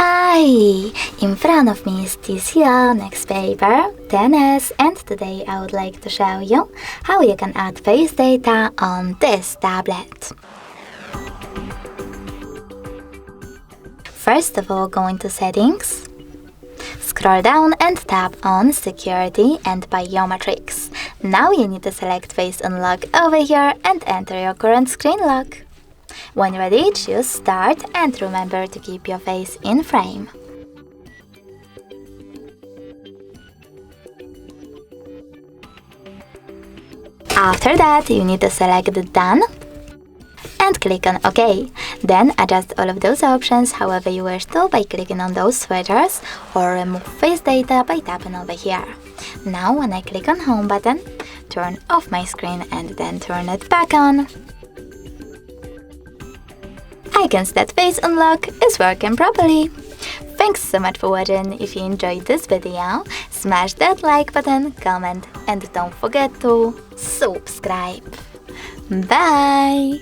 Hi! In front of me is TCL NxtPaper 10s, and today I would like to show you how you can add face data on this tablet. First of all, go into Settings, scroll down and tap on Security and Biometrics. Now you need to select Face Unlock over here and enter your current screen lock. When ready, choose Start and remember to keep your face in frame. After that, you need to select Done and click on OK. Then adjust all of those options however you wish to by clicking on those switchers, or remove face data by tapping over here. Now when I click on Home button, turn off my screen and then turn it back on. I can see that Face Unlock is working properly. Thanks so much for watching. If you enjoyed this video, smash that like button, comment, and don't forget to subscribe. Bye!